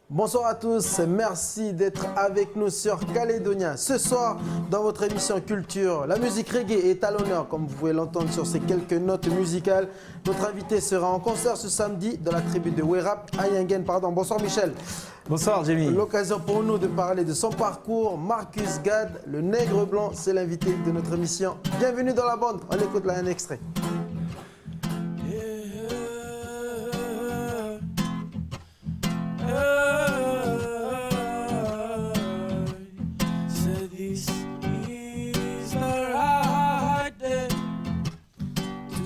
Bonsoir à tous, merci d'être avec nous sur Calédonia. Ce soir, dans votre émission Culture, la musique reggae est à l'honneur, comme vous pouvez l'entendre sur ces quelques notes musicales. Notre invité sera en concert ce samedi dans la tribu de Werap à Yingen. Bonsoir Michel. Bonsoir Jamie. L'occasion pour nous de parler de son parcours. Marcus Gad, le nègre blanc, c'est l'invité de notre émission. Bienvenue dans la bande, on écoute là un extrait.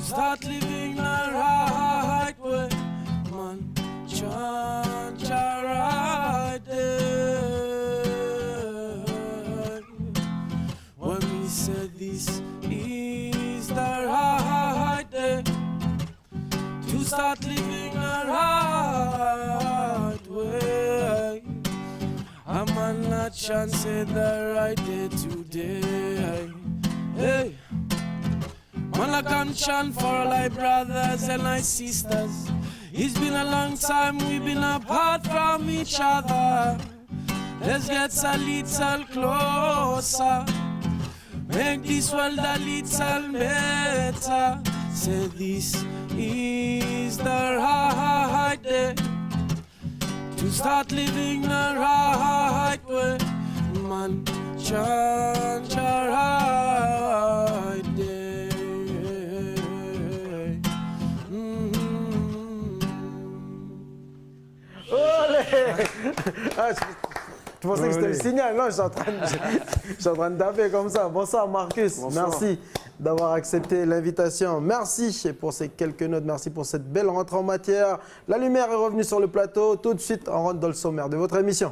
Start living the right way, man. Change right day. When we said this is the right day to start living the right way. A man not chance the right day today. Hey. Man, I can chant for all my brothers and my sisters. It's been a long time we've been apart from each other. Let's get a little closer. Make this world a little better. Say this is the right day to start living the right way. Man, chant your right day. Ah, je pensais que c'était le signal. Non, je suis en train de taper comme ça. Bonsoir Marcus. Bonsoir. Merci d'avoir accepté l'invitation. Merci pour ces quelques notes. Merci pour cette belle rentrée en matière. La lumière est revenue sur le plateau. Tout de suite, on rentre dans le sommaire de votre émission.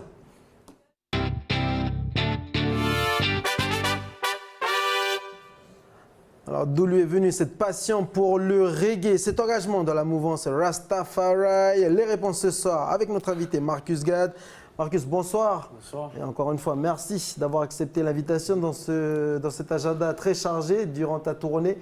Alors, d'où lui est venue cette passion pour le reggae, cet engagement dans la mouvance Rastafari? Les réponses ce soir avec notre invité Marcus Gad. Marcus, bonsoir. Bonsoir. Et encore une fois, merci d'avoir accepté l'invitation dans cet agenda très chargé durant ta tournée.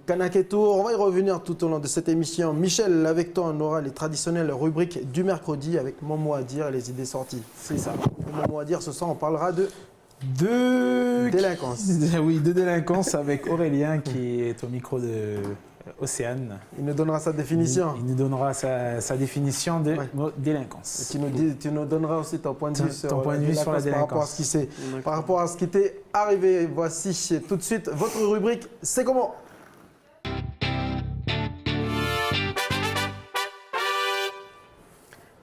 Kanake Tour, on va y revenir tout au long de cette émission. Michel, avec toi, on aura les traditionnelles rubriques du mercredi avec mon mot à dire et les idées sorties. C'est ça. Mon mot à dire, ce soir, on parlera de délinquance. Oui, de délinquance avec Aurélien qui est au micro de Océane. Il nous donnera sa définition. Il nous donnera sa définition de délinquance. Et tu nous donneras aussi ton point de vue sur la délinquance par rapport à ce qui t'est arrivé. Voici tout de suite votre rubrique. C'est comment?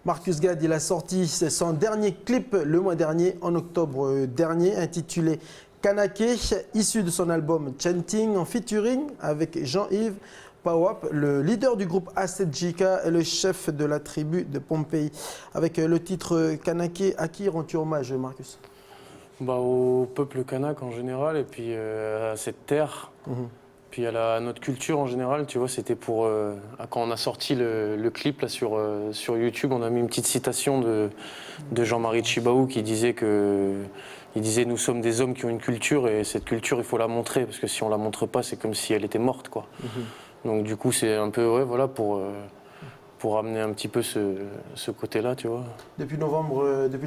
Marcus Gad, il a sorti son dernier clip le mois dernier, en octobre dernier, intitulé Kanake, issu de son album Chanting, en featuring avec Jean-Yves Pawap, le leader du groupe A7JK et le chef de la tribu de Pompéi. Avec le titre Kanake, à qui rends-tu hommage, Marcus? Au peuple kanak en général, et puis à cette terre. Puis à notre culture en général, tu vois, c'était pour... quand on a sorti le clip là, sur YouTube, on a mis une petite citation de Jean-Marie Tjibaou qui disait nous sommes des hommes qui ont une culture et cette culture, il faut la montrer, parce que si on ne la montre pas, c'est comme si elle était morte, quoi. Donc du coup, c'est un peu, ouais, voilà, pour amener un petit peu ce côté-là, tu vois. Depuis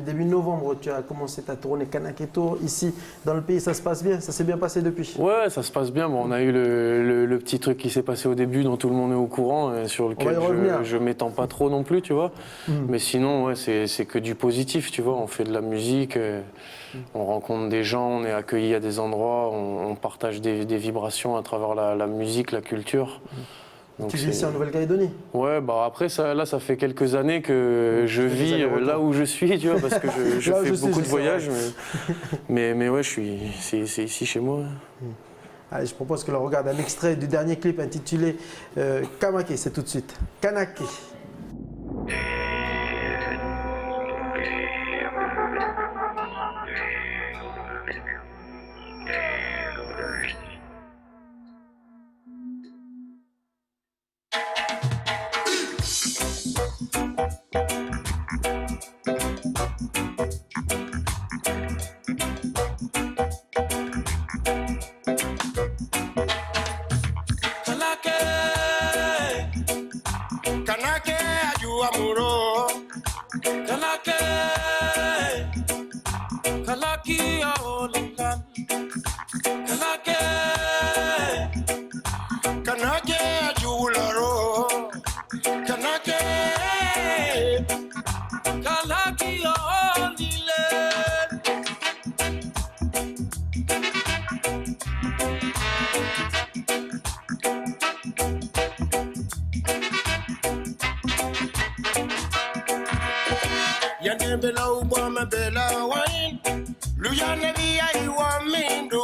début novembre, tu as commencé ta tournée Kanake Tour ici dans le pays. Ça se passe bien? Ça s'est bien passé depuis? Ouais, ça se passe bien. Bon, on a eu le petit truc qui s'est passé au début dont tout le monde est au courant et sur lequel je ne m'étends pas trop non plus, tu vois. Mais sinon, ouais, c'est que du positif, tu vois. On fait de la musique, on rencontre des gens, on est accueillis à des endroits, on partage des vibrations à travers la musique, la culture. Donc tu vis ici en Nouvelle-Calédonie? Ouais, après, ça fait quelques années que je vis là où je suis, tu vois, parce que je fais beaucoup de voyages. Mais ouais, c'est ici chez moi. Allez, je propose que l'on regarde un extrait du dernier clip intitulé Kamake, c'est tout de suite. Kanake. Kanake, ayúdame, Kanake. bela ubama bela wine. Luyana via iwamindo.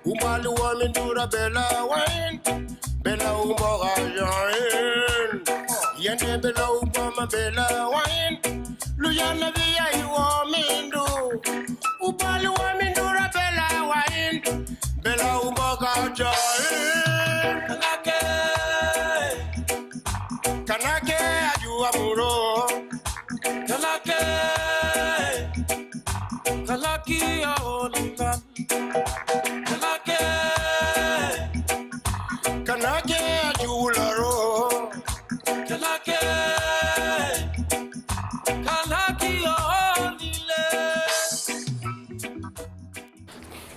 Umalu wamindura bela wine. Bela umora jain. Yende bela ubama bela wine. Luyana via iwamindo. Umalu wamindura bela wine. Bela umora jain. Kanake ajua muro. Kalaki aolikan. Kanake ajula ro. Kalaki aolile.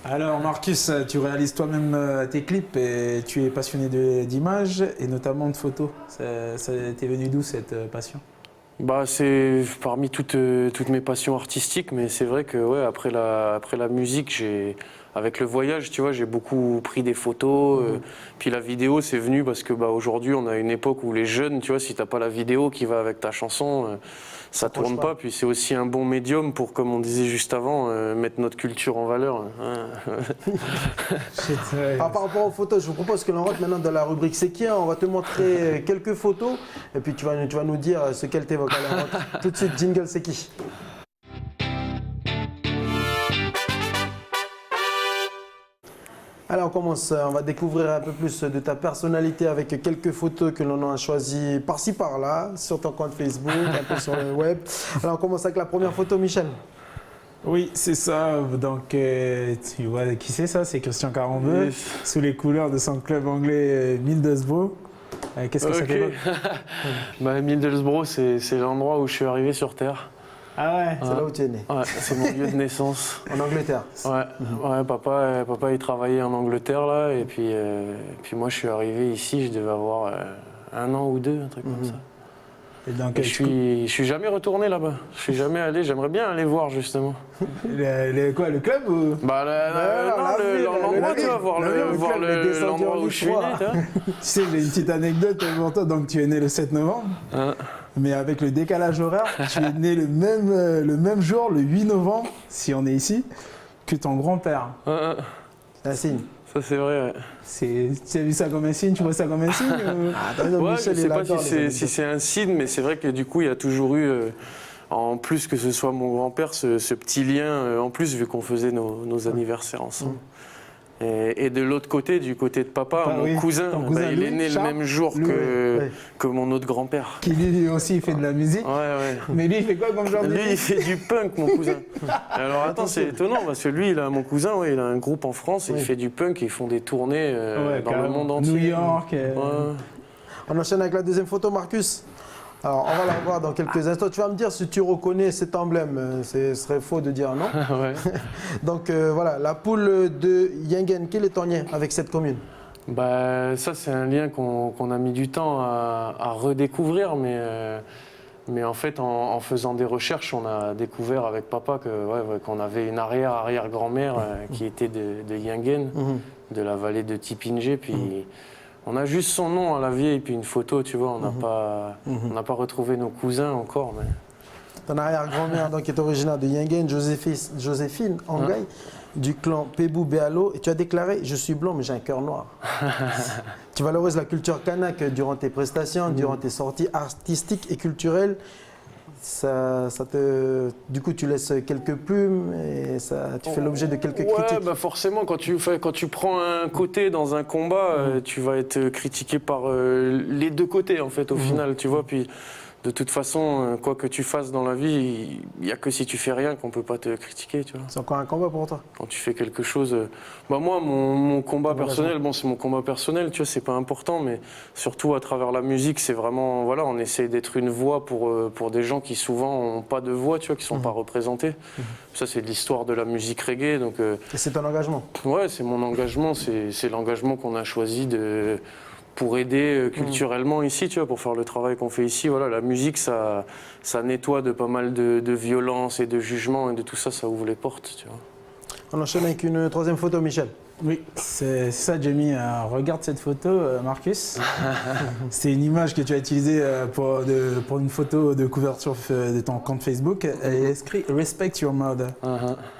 Alors Marcus, tu réalises toi-même tes clips et tu es passionné d'images et notamment de photos. Ça t'est venu d'où cette passion? Bah, c'est parmi toutes mes passions artistiques, mais c'est vrai que ouais, après la musique, avec le voyage, tu vois, j'ai beaucoup pris des photos. Puis la vidéo, c'est venu parce que bah, aujourd'hui, on a une époque où les jeunes, tu vois, si t'as pas la vidéo qui va avec ta chanson, ça tourne pas. Puis c'est aussi un bon médium pour, comme on disait juste avant, mettre notre culture en valeur. Par rapport aux photos, je vous propose que l'on rentre maintenant dans la rubrique C'est qui, hein. On va te montrer quelques photos et puis tu vas nous dire ce qu'elle t'évoque. Allez, on rentre tout de suite, jingle C'est qui. Alors on commence, on va découvrir un peu plus de ta personnalité avec quelques photos que l'on a choisies par-ci par-là, sur ton compte Facebook, un peu sur le web. Alors on commence avec la première photo, Michel. Oui, c'est ça. Donc, tu vois qui c'est ça? C'est Christian Carambeu, Yes. sous les couleurs de son club anglais Middlesbrough. Qu'est-ce que ça t'évoque? Bah, Middlesbrough, c'est l'endroit où je suis arrivé sur Terre. Ah ouais. C'est là où tu es né, Ouais, c'est mon lieu de naissance. en Angleterre. Ouais, papa il travaillait en Angleterre là, et puis moi je suis arrivé ici, je devais avoir 1 an ou 2, un truc comme ça. Et donc, Et je suis jamais retourné là-bas. Je suis jamais allé. J'aimerais bien aller voir justement. le club ou... Bah l'endroit, tu vas voir l'endroit où je suis né. Tu vois. Tu sais, j'ai une petite anecdote pour toi. Donc, tu es né le 7 novembre. Mais avec le décalage horaire, tu es né le même jour, le 8 novembre, si on est ici, que ton grand-père. C'est un signe. Ça c'est vrai. Ouais. Tu as vu ça comme un signe? Tu vois ça comme un signe Ouais, je sais pas si c'est un signe, mais c'est vrai que du coup il y a toujours eu, en plus que ce soit mon grand-père, ce petit lien en plus vu qu'on faisait nos anniversaires ensemble. Et de l'autre côté, du côté de papa, mon cousin, il est né Charles, le même jour que mon autre grand-père. Qui lui aussi il fait de la musique. Ouais. Mais lui il fait quoi comme genre de Lui, il musique? fait du punk, mon cousin. Alors attends, c'est étonnant parce que lui, mon cousin, il a un groupe en France et il fait du punk et ils font des tournées dans le monde entier. New York. On enchaîne avec la deuxième photo, Marcus. Alors, on va la voir dans quelques instants. Tu vas me dire si tu reconnais cet emblème. Ce serait faux de dire non. Ouais. Donc voilà, la poule de Yengen. Quel est ton lien avec cette commune? Bah, ça, c'est un lien qu'on a mis du temps à redécouvrir, mais en fait, en faisant des recherches, on a découvert avec papa qu'on avait une arrière-arrière-grand-mère qui était de Yengen, de la vallée de Tipingé. Puis on a juste son nom à la vieille, puis une photo, tu vois. On n'a pas retrouvé nos cousins encore. Mais... Ton arrière-grand-mère donc, est originaire de Yengen, Joséphine Angay, du clan Pébou Béalo. Et tu as déclaré « Je suis blanc, mais j'ai un cœur noir ». Tu valorises la culture kanak durant tes prestations, durant tes sorties artistiques et culturelles. Du coup, tu laisses quelques plumes et tu fais l'objet de quelques critiques. Bah forcément, quand tu prends un côté dans un combat, tu vas être critiqué par les deux côtés, en fait, au final, tu vois. Puis, de toute façon, quoi que tu fasses dans la vie, il n'y a que si tu fais rien qu'on ne peut pas te critiquer, tu vois. C'est encore un combat pour toi? Quand tu fais quelque chose... Bah moi, mon combat personnel, c'est mon combat personnel, tu vois, c'est pas important, mais surtout à travers la musique, c'est vraiment... Voilà, on essaie d'être une voix pour des gens qui souvent n'ont pas de voix, tu vois, qui ne sont pas représentés. Ça, c'est de l'histoire de la musique reggae, donc... Et c'est ton engagement? Ouais, c'est mon engagement, c'est l'engagement qu'on a choisi pour aider culturellement ici, tu vois, pour faire le travail qu'on fait ici. Voilà, la musique, ça nettoie de pas mal de violence et de jugement et de tout ça, ça ouvre les portes, tu vois. On enchaîne avec une troisième photo, Michel. Oui, c'est ça, Jamie. Regarde cette photo, Marcus. C'est une image que tu as utilisée pour une photo de couverture de ton compte Facebook. Elle est écrit « Respect your mother ».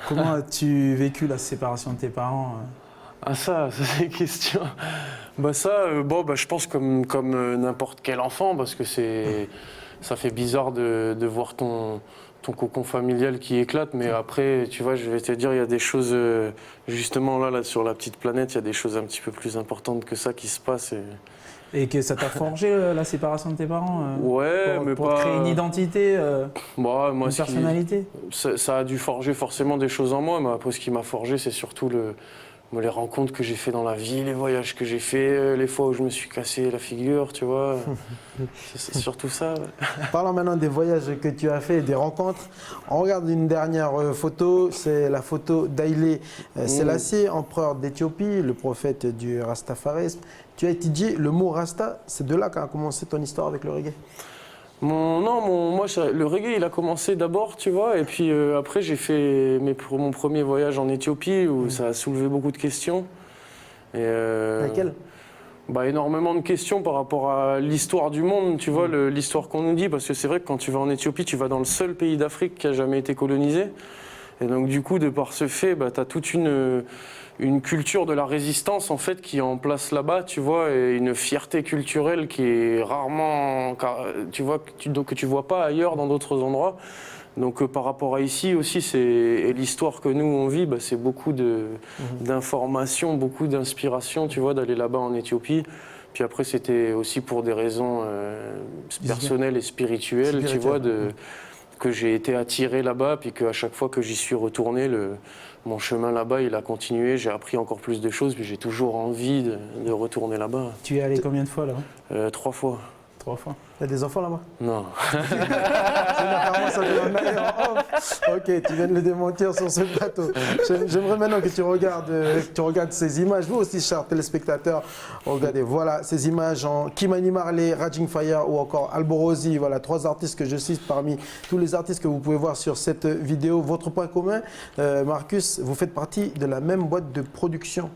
Comment as-tu vécu la séparation de tes parents Ah ça c'est une question. Bah ça, je pense comme n'importe quel enfant, parce que ça fait bizarre de voir ton cocon familial qui éclate, mais après, tu vois, je vais te dire, il y a des choses, justement là sur la petite planète, il y a des choses un petit peu plus importantes que ça qui se passent. Et que ça t'a forgé la séparation de tes parents Ouais, mais pour pas... créer une identité, moi, une personnalité ça a dû forger forcément des choses en moi, mais après, ce qui m'a forgé, c'est surtout les rencontres que j'ai fait dans la vie, les voyages que j'ai fait, les fois où je me suis cassé la figure, tu vois. C'est surtout ça. Ouais. Parlons maintenant des voyages que tu as fait et des rencontres. On regarde une dernière photo, c'est la photo d'Haïlé Sélassié, empereur d'Éthiopie, le prophète du rastafarisme. Tu as étudié le mot rasta, c'est de là qu'a commencé ton histoire avec le reggae? Moi, le reggae, il a commencé d'abord, tu vois, et puis après, j'ai fait mon premier voyage en Éthiopie où ça a soulevé beaucoup de questions. Laquelle? Énormément de questions par rapport à l'histoire du monde, tu vois, l'histoire qu'on nous dit, parce que c'est vrai que quand tu vas en Éthiopie, tu vas dans le seul pays d'Afrique qui a jamais été colonisé. Et donc, du coup, de par ce fait, tu as toute une culture de la résistance en fait qui est en place là-bas, tu vois, et une fierté culturelle qui est rarement, tu vois, que tu vois pas ailleurs dans d'autres endroits. Donc par rapport à ici aussi, et l'histoire que nous on vit, c'est beaucoup d'informations, beaucoup d'inspiration, tu vois, d'aller là-bas en Éthiopie. Puis après c'était aussi pour des raisons personnelles et spirituelles, tu vois, que j'ai été attiré là-bas, puis qu'à chaque fois que j'y suis retourné, mon chemin là-bas, il a continué. J'ai appris encore plus de choses, puis j'ai toujours envie de retourner là-bas. Tu es allé combien de fois là-bas 3 fois. 3 fois. Il y a des enfants là-bas? Non. Ok, tu viens de le démentir sur ce plateau. J'aimerais maintenant que tu regardes ces images. Vous aussi, chers téléspectateurs, regardez, voilà ces images en Kimani Marley, Raging Fire ou encore Alborosi. Voilà 3 artistes que je cite parmi tous les artistes que vous pouvez voir sur cette vidéo. Votre point commun, Marcus, vous faites partie de la même boîte de production.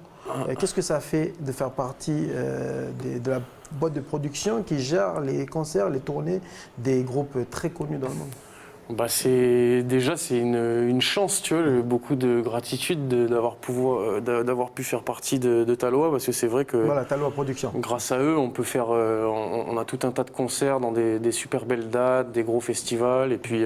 Qu'est-ce que ça fait de faire partie de la boîte de production qui gère les concerts, les tournées des groupes très connus dans le monde? C'est une chance, tu vois, beaucoup de gratitude d'avoir pu faire partie de Taloa, parce que c'est vrai que voilà, Taloa Production. Grâce à eux, on peut faire, on a tout un tas de concerts dans des super belles dates, des gros festivals, et puis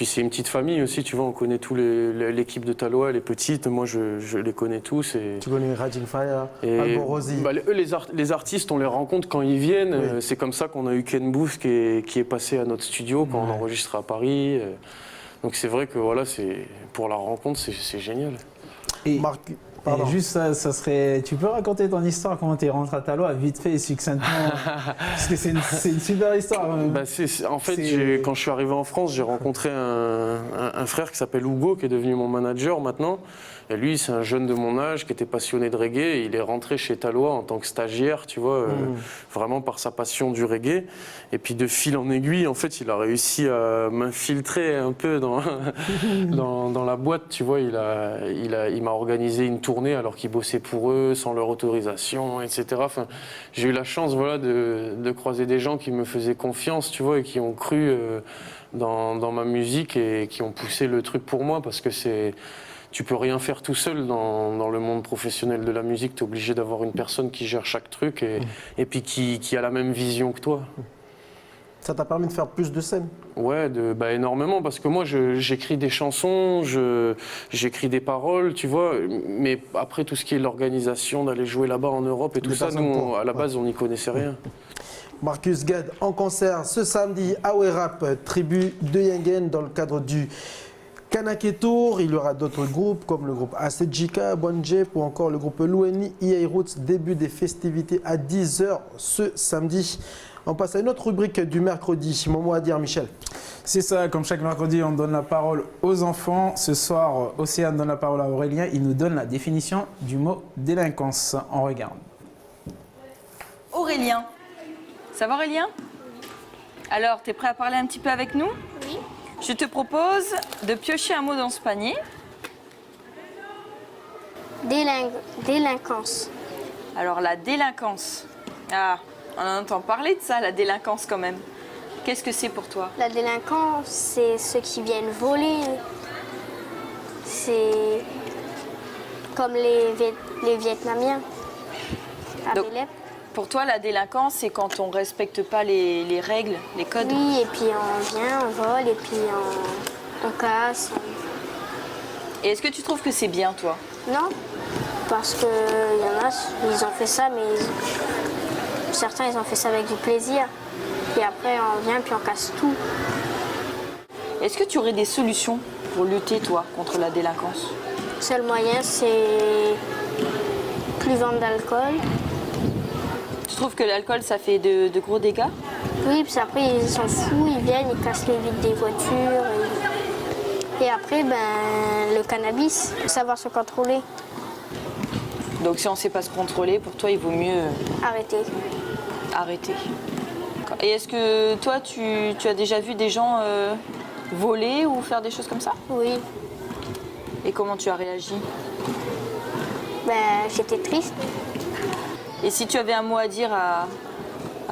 c'est une petite famille aussi, tu vois, on connaît tous l'équipe de Taloa, les petites, moi je les connais tous. Tu connais Raging Fire, Alborosi. Eux, les artistes, on les rencontre quand ils viennent. Oui. C'est comme ça qu'on a eu Ken Booth qui est passé à notre studio quand on enregistre à Paris. Donc c'est vrai que voilà, pour la rencontre, c'est génial. Et juste ça serait. Tu peux raconter ton histoire, comment tu es rentré à Taloa, vite fait et succinctement, parce que c'est une super histoire. En fait, quand je suis arrivé en France, j'ai rencontré un frère qui s'appelle Hugo, qui est devenu mon manager maintenant. Et lui, c'est un jeune de mon âge qui était passionné de reggae. Et il est rentré chez Taloa en tant que stagiaire, tu vois, vraiment par sa passion du reggae. Et puis de fil en aiguille, en fait, il a réussi à m'infiltrer un peu dans la boîte, tu vois. Il m'a organisé une tournée alors qu'il bossait pour eux, sans leur autorisation, etc. Enfin, j'ai eu la chance, voilà, de croiser des gens qui me faisaient confiance, tu vois, et qui ont cru dans ma musique et qui ont poussé le truc pour moi, parce que tu peux rien faire tout seul dans le monde professionnel de la musique. Tu es obligé d'avoir une personne qui gère chaque truc et puis qui a la même vision que toi. Ça t'a permis de faire plus de scènes? Ouais, énormément, parce que moi j'écris des chansons, j'écris des paroles, tu vois, mais après tout ce qui est l'organisation, d'aller jouer là-bas en Europe et tout ça, nous à la base on n'y connaissait rien. Marcus Gad en concert ce samedi à Werrap, tribu de Yengen, dans le cadre du Kanake Tour. Il y aura d'autres groupes comme le groupe Asejika, Bonjep ou encore le groupe Loueni, EA Roots. Début des festivités à 10h ce samedi. On passe à une autre rubrique du mercredi. Mon mot à dire, Michel. C'est ça, comme chaque mercredi, on donne la parole aux enfants. Ce soir, Océane donne la parole à Aurélien. Il nous donne la définition du mot délinquance. On regarde. Aurélien. Ça va, Aurélien? Alors, t'es prêt à parler un petit peu avec nous? Oui. Je te propose de piocher un mot dans ce panier. Délinquance. Alors la délinquance. Ah, on en entend parler de ça, la délinquance quand même. Qu'est-ce que c'est pour toi? La délinquance, c'est ceux qui viennent voler. C'est comme les Vietnamiens à Donc, Bélep. Pour toi, la délinquance, c'est quand on respecte pas les règles, les codes? Oui, et puis on vient, on vole, et puis on casse. Et est-ce que tu trouves que c'est bien, toi? Non, parce qu'il y en a, ils ont fait ça, mais certains, ils ont fait ça avec du plaisir. Puis après, on vient, puis on casse tout. Est-ce que tu aurais des solutions pour lutter, toi, contre la délinquance? Le seul moyen, c'est plus vendre d'alcool. Tu trouves que l'alcool, ça fait de gros dégâts? Oui, puis après, ils sont fous, ils viennent, ils cassent les vitres des voitures. Et après, le cannabis, faut savoir se contrôler. Donc si on ne sait pas se contrôler, pour toi, il vaut mieux Arrêter. arrêter. Et est-ce que toi, tu as déjà vu des gens voler ou faire des choses comme ça? Oui, Et comment tu as réagi? j'étais triste. Et si tu avais un mot à dire à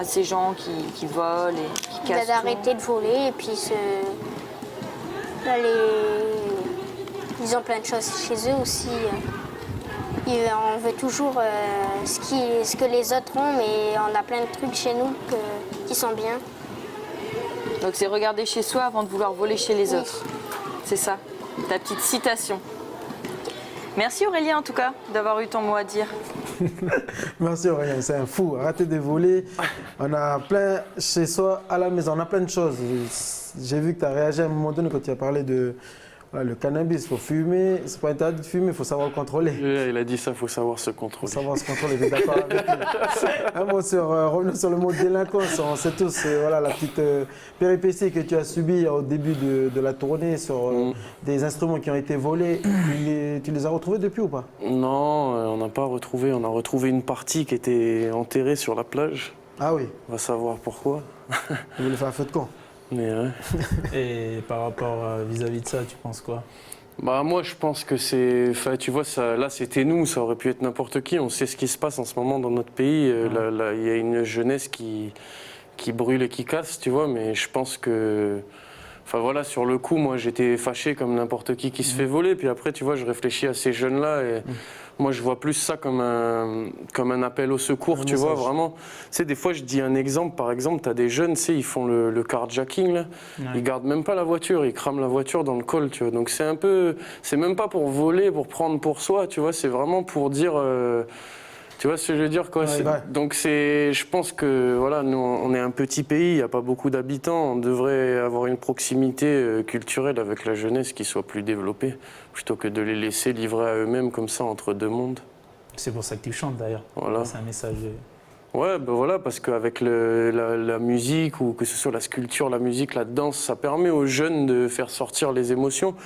ces gens qui volent et qui cassent tout? D'arrêter de voler et puis ils ont plein de choses chez eux aussi. On veut toujours ce que les autres ont, mais on a plein de trucs chez nous qui sont bien. Donc c'est regarder chez soi avant de vouloir voler chez les Oui. autres. C'est ça, ta petite citation. Merci Aurélien en tout cas d'avoir eu ton mot à dire. Merci Aurélien, c'est un fou. Arrêtez de voler. On a plein chez soi, à la maison, on a plein de choses. J'ai vu que tu as réagi à un moment donné quand tu as parlé de le cannabis. Il faut fumer, c'est pas interdit de fumer, il faut savoir le contrôler. Il a dit ça, il faut savoir se Il contrôler. faut savoir se contrôler, t'es d'accord avec lui. Un mot sur, revenons sur le mot délinquance. On sait tous voilà, la petite péripétie que tu as subie au début de la tournée sur des instruments qui ont été volés. Tu les as retrouvés depuis ou pas? Non, on n'a pas retrouvé. On a retrouvé une partie qui était enterrée sur la plage. Ah oui, On va savoir pourquoi. vous voulez faire un feu de camp. Mais ouais. Et par rapport vis-à-vis de ça, tu penses quoi? Bah moi je pense que c'est, enfin tu vois ça, là c'était nous, ça aurait pu être n'importe qui. On sait ce qui se passe en ce moment dans notre pays. Là, il y a une jeunesse qui brûle et qui casse, tu vois. Mais je pense que, enfin voilà, sur le coup, moi j'étais fâché comme n'importe qui se fait voler. Puis après tu vois, je réfléchis à ces jeunes-là et moi je vois plus ça comme un appel au secours, tu vois vraiment. Tu sais, des fois je dis un exemple, par exemple, tu as des jeunes, tu sais, ils font le carjacking là. Ils gardent même pas la voiture, ils crament la voiture dans le col, tu vois. Donc c'est un peu, c'est même pas pour voler, pour prendre pour soi, tu vois, c'est vraiment pour dire, tu vois ce que je veux dire quoi. Ouais. Donc c'est, je pense que voilà, nous on est un petit pays, il n'y a pas beaucoup d'habitants, on devrait avoir une proximité culturelle avec la jeunesse qui soit plus développée, plutôt que de les laisser livrer à eux-mêmes comme ça entre deux mondes. C'est pour ça que tu chantes d'ailleurs. Voilà. C'est un message. Ouais, ben voilà, parce qu'avec la musique, ou que ce soit la sculpture, la musique, la danse, ça permet aux jeunes de faire sortir les émotions, de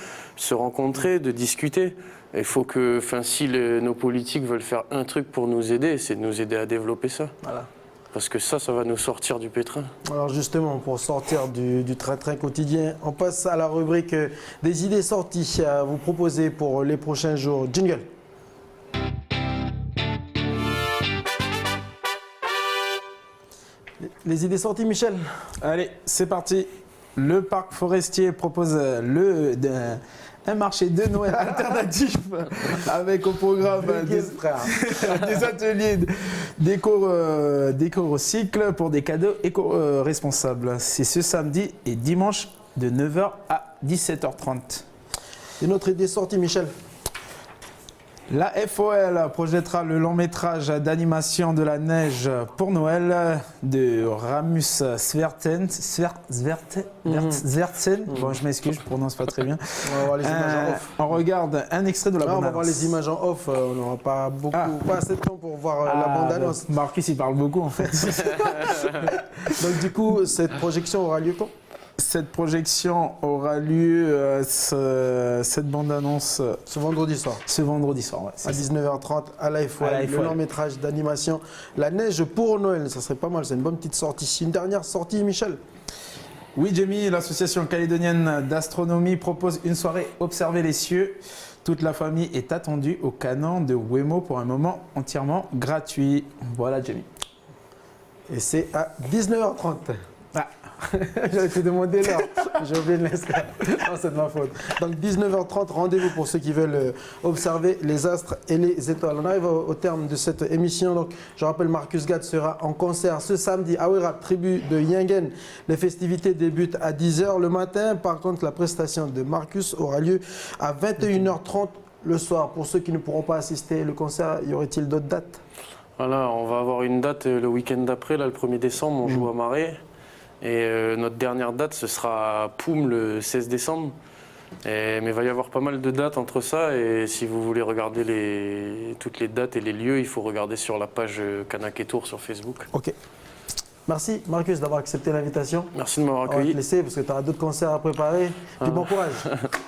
se rencontrer, de discuter. Il faut que, enfin, si nos politiques veulent faire un truc pour nous aider, c'est de nous aider à développer ça. Voilà. Parce que ça va nous sortir du pétrin. Alors justement, pour sortir du train-train quotidien, on passe à la rubrique des idées sorties à vous proposer pour les prochains jours. Jingle. Les idées sorties, Michel? Allez, c'est parti. Le parc forestier propose un marché de Noël alternatif avec au programme des ateliers d'éco-recycle pour des cadeaux éco-responsables. C'est ce samedi et dimanche de 9h à 17h30. Une autre idée sortie, Michel? La FOL projettera le long métrage d'animation de la neige pour Noël de Ramus Svertsen. Bon, je m'excuse, je prononce pas très bien. On va voir les images en off. On regarde un extrait de la Là, on bande-annonce. va voir les images en off. On n'aura pas beaucoup, pas assez de temps pour voir la bande-annonce. Marcus, il parle beaucoup en fait. Donc du coup, cette projection aura lieu quand? Cette projection aura lieu, cette bande-annonce, Ce vendredi soir. ce vendredi soir. Ouais, À 19h30 à la FOL, À la le FOL. long métrage d'animation La neige pour Noël, ça serait pas mal, c'est une bonne petite sortie. Une dernière sortie, Michel? Oui, Jamie, l'association calédonienne d'astronomie propose une soirée Observer les cieux Toute la famille est attendue au canon de Wemo pour un moment entièrement gratuit. Voilà, Jamie. Et c'est à 19h30. Ah. J'avais te demandé l'heure, j'ai oublié de l'inscrire. Non, c'est de ma faute. Donc 19h30, rendez-vous pour ceux qui veulent observer les astres et les étoiles. On arrive au terme de cette émission. Donc, je rappelle, Marcus Gad sera en concert ce samedi à Wirap, tribu de Yingen. Les festivités débutent à 10h le matin. Par contre, la prestation de Marcus aura lieu à 21h30 le soir. Pour ceux qui ne pourront pas assister au concert, y aurait-il d'autres dates? Voilà, on va avoir une date le week-end d'après, là, le 1er décembre, on joue à Marais. Et notre dernière date, ce sera à Poum le 16 décembre. Mais il va y avoir pas mal de dates entre ça. Et si vous voulez regarder toutes les dates et les lieux, il faut regarder sur la page Kanak Tour sur Facebook. Ok. Merci Marcus d'avoir accepté l'invitation. Merci de m'avoir On va te accueilli. laisser parce que tu auras d'autres concerts à préparer. Puis bon courage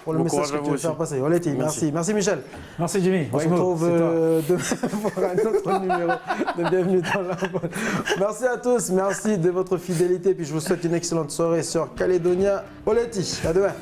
pour le Bon message courage que à tu vous veux faire aussi. passer. Oleti, merci. Merci Michel. Merci, Jimmy. On se Wemo, retrouve c'est toi. demain pour un autre numéro de Bienvenue dans la boîte. Merci à tous, merci de votre fidélité. Puis je vous souhaite une excellente soirée sur Calédonia. Oleti, à demain.